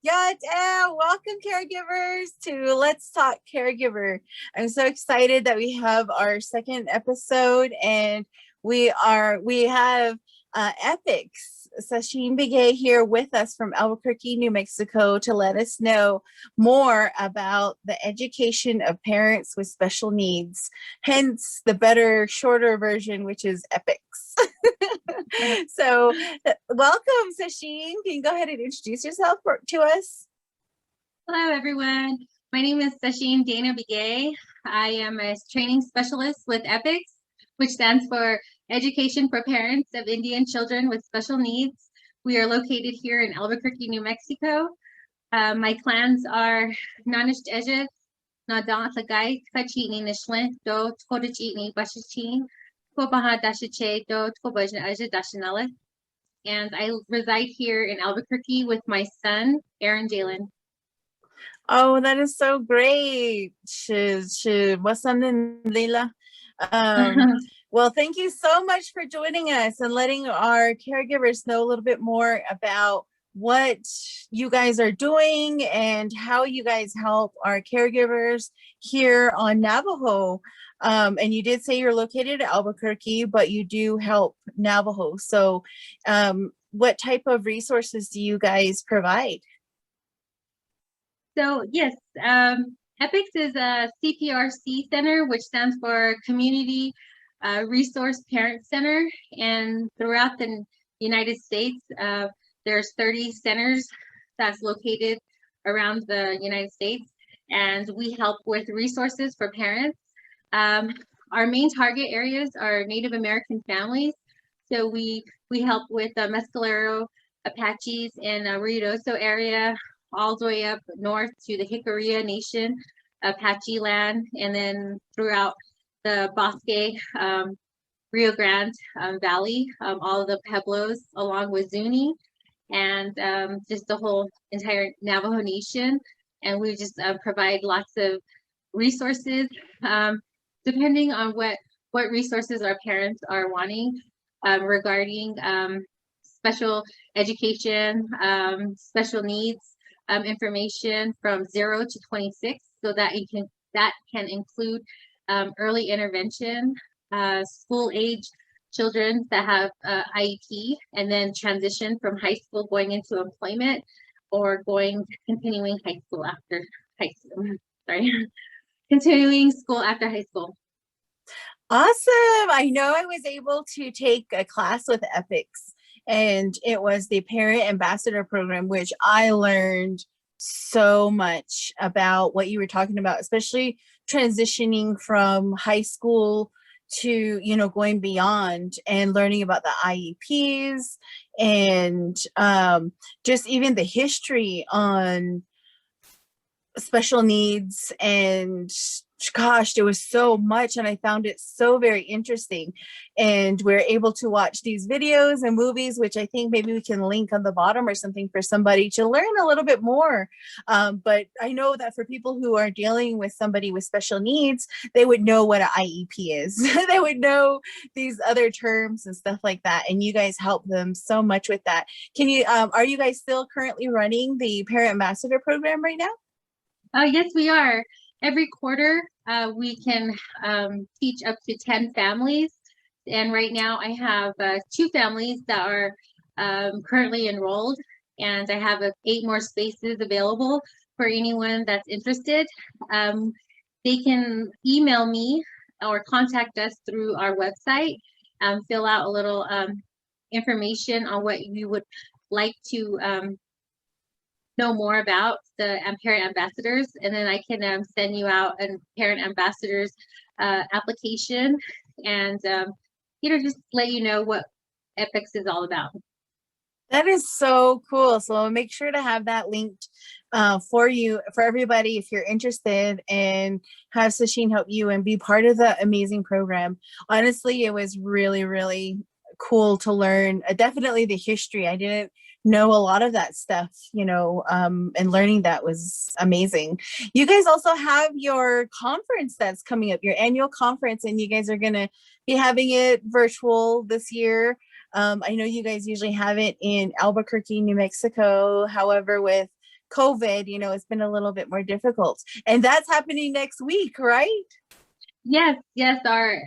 Welcome caregivers to Let's Talk Caregiver. I'm so excited that we have our second episode, and we have EPICS Sacheen Begay here with us from Albuquerque, New Mexico, to let us know more about the education of parents with special needs, hence the better, shorter version, which is EPICS. So welcome, Sacheen. Can you go ahead and introduce yourself to us? Hello, everyone. My name is Sacheen Begay. I am a training specialist with EPICS, which stands for Education for Parents of Indian Children with Special Needs. We are located here in Albuquerque, New Mexico. My clans are Nanisht Ejet, Nadan Lagay, Kachini Nishlin, Do Tkodachini Bashichin, Kobaha Dashache, Do Tkobajna Ejet Dashanale. And I reside here in Albuquerque with my son, Aaron Jalen. Oh, that is so great. What's something, Leila? Well, thank you so much for joining us and letting our caregivers know a little bit more about what you guys are doing and how you guys help our caregivers here on Navajo. And you did say you're located at Albuquerque, but you do help Navajo. So what type of resources do you guys provide? So yes, EPICS is a CPRC center, which stands for Community Resource Parent Center. And throughout the United States, there's 30 centers that's located around the United States. And we help with resources for parents. Our main target areas are Native American families. So we help with Mescalero Apaches in Ruidoso area, all the way up north to the Jicarilla Nation, Apache land, and then throughout the Bosque, Rio Grande Valley, all of the Pueblos along with Zuni, and just the whole entire Navajo Nation. And we just provide lots of resources, depending on what resources our parents are wanting regarding special education, special needs, information from 0 to 26, so that can include early intervention, school age children that have IEP, and then transition from high school going into employment or continuing high school after high school. Sorry, continuing school after high school. Awesome. I know I was able to take a class with EPICS, and it was the Parent Ambassador Program, which I learned so much about what you were talking about, especially transitioning from high school to, going beyond and learning about the IEPs and just even the history on special needs. And gosh, there was so much, and I found it so very interesting. And we're able to watch these videos and movies, which I think maybe we can link on the bottom or something for somebody to learn a little bit more. But I know that for people who are dealing with somebody with special needs, they would know what an IEP is. They would know these other terms and stuff like that. And you guys help them so much with that. Are you guys still currently running the Parent Ambassador Program right now? Yes, we are. Every quarter, we can teach up to 10 families. And right now I have 2 families that are currently enrolled, and I have 8 more spaces available for anyone that's interested. They can email me or contact us through our website, fill out a little information on what you would like to know more about the parent ambassadors, and then I can send you out a parent ambassadors application, and just let you know what EPICS is all about. That is so cool. So I'll make sure to have that linked for everybody if you're interested, and have Sacheen help you and be part of the amazing program. Honestly, it was really, really cool to learn definitely the history. I didn't know a lot of that stuff, and learning that was amazing. You guys also have your conference that's coming up, your annual conference, and you guys are going to be having it virtual this year. I know you guys usually have it in Albuquerque, New Mexico. However, with COVID, it's been a little bit more difficult. And that's happening next week, right? Yes, yes. Our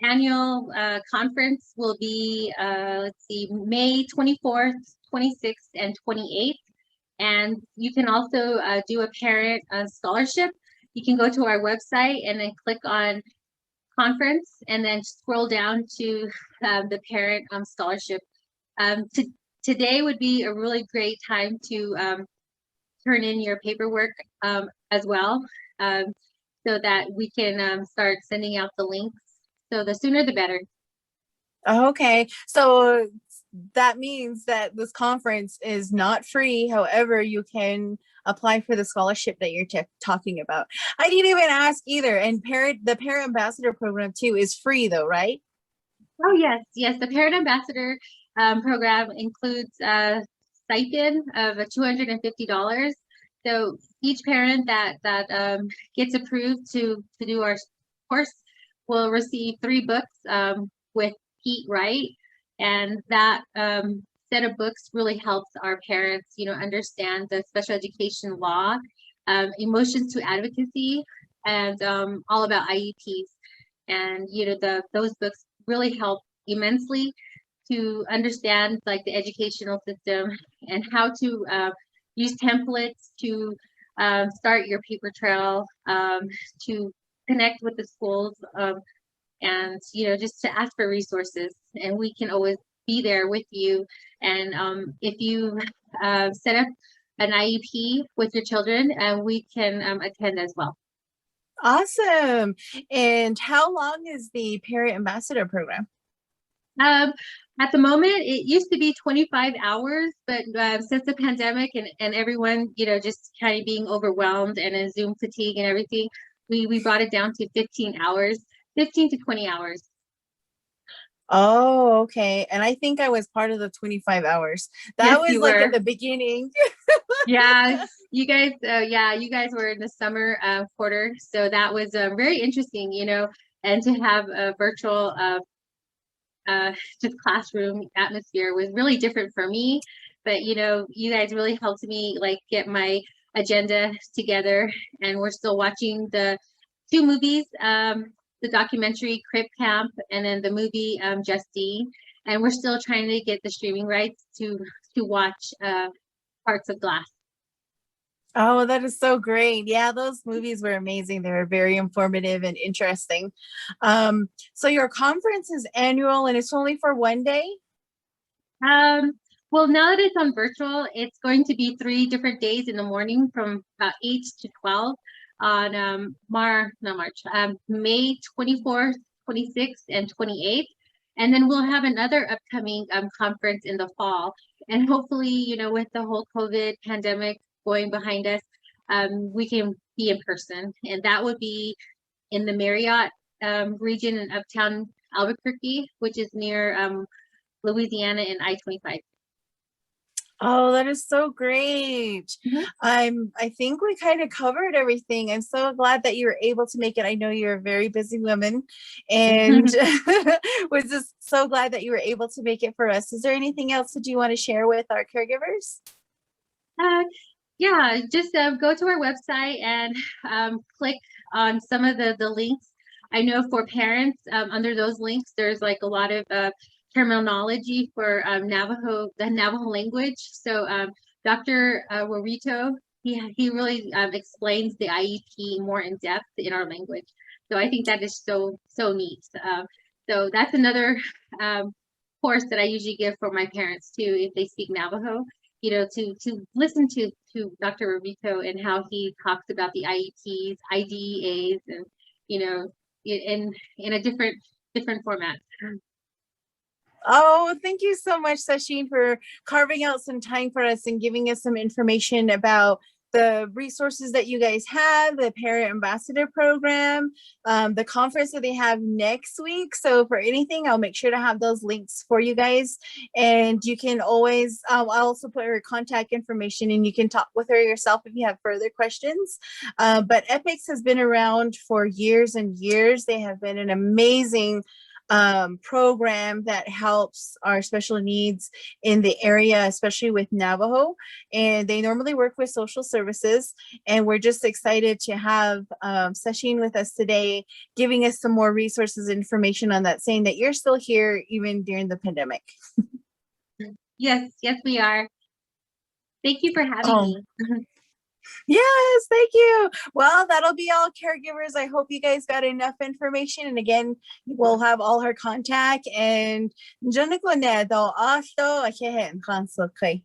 annual conference will be, let's see, May 24th, 26th, and 28th. And you can also do a parent scholarship. You can go to our website and then click on conference and then scroll down to the parent scholarship. Today would be a really great time to turn in your paperwork as well, so that we can start sending out the links. So the sooner the better. Okay. So that means that this conference is not free. However, you can apply for the scholarship that you're talking about. I didn't even ask either. And the parent ambassador program too is free though, right? Oh yes, yes. The parent ambassador program includes a stipend of $250. So each parent that gets approved to do our course will receive 3 books with Pete Wright, and that set of books really helps our parents, understand the special education law, emotions to advocacy, and all about IEPs. And those books really help immensely to understand like the educational system and how to use templates to start your paper trail, to connect with the schools, and just to ask for resources. And we can always be there with you. And if you set up an IEP with your children, we can attend as well. Awesome. And how long is the parent ambassador program? At the moment, it used to be 25 hours, but since the pandemic and everyone, just kind of being overwhelmed and in Zoom fatigue and everything, we brought it down to 15 hours, 15 to 20 hours. Oh, okay. And I think I was part of the 25 hours. That Yes, was you like were. at the beginning. Yeah, you guys were in the summer quarter, so that was very interesting, and to have a virtual just classroom atmosphere was really different for me. But you guys really helped me like get my agenda together, and we're still watching the 2 movies, the documentary Crip Camp and then the movie Justine, and we're still trying to get the streaming rights to watch Parts of Glass. Oh, that is so great. Yeah, those movies were amazing. They were very informative and interesting. So your conference is annual and it's only for one day? Well, now that it's on virtual, it's going to be 3 different days in the morning from 8 to 12 on May 24th, 26th, and 28th. And then we'll have another upcoming conference in the fall. And hopefully, with the whole COVID pandemic going behind us, we can be in person. And that would be in the Marriott region in Uptown Albuquerque, which is near Louisiana and I-25. Oh, that is so great. Mhm. I think we kind of covered everything. I'm so glad that you were able to make it. I know you're a very busy woman and was just so glad that you were able to make it for us. Is there anything else that you want to share with our caregivers? Yeah, just go to our website and click on some of the links. I know for parents, under those links, there's like a lot of terminology for the Navajo language. So Dr. Warito, he really explains the IEP more in depth in our language. So I think that is so neat. So that's another course that I usually give for my parents too, if they speak Navajo. To listen to Dr. Rubito and how he talks about the IEPs, IDEAs, and in a different format. Oh, thank you so much, Sacheen, for carving out some time for us and giving us some information about the resources that you guys have, the Parent Ambassador Program, the conference that they have next week. So for anything, I'll make sure to have those links for you guys. And you can always, I'll also put her contact information and you can talk with her yourself if you have further questions. But EPICS has been around for years and years. They have been an amazing program that helps our special needs in the area, especially with Navajo. And they normally work with social services. And we're just excited to have Sacheen with us today, giving us some more resources, information on that, saying that you're still here even during the pandemic. Yes, yes, we are. Thank you for having Oh, me. yes, thank you. Well, that'll be all, caregivers. I hope you guys got enough information. And again, we'll have all her contact. And dyan ko na daw, ato, akehe, kanso kay.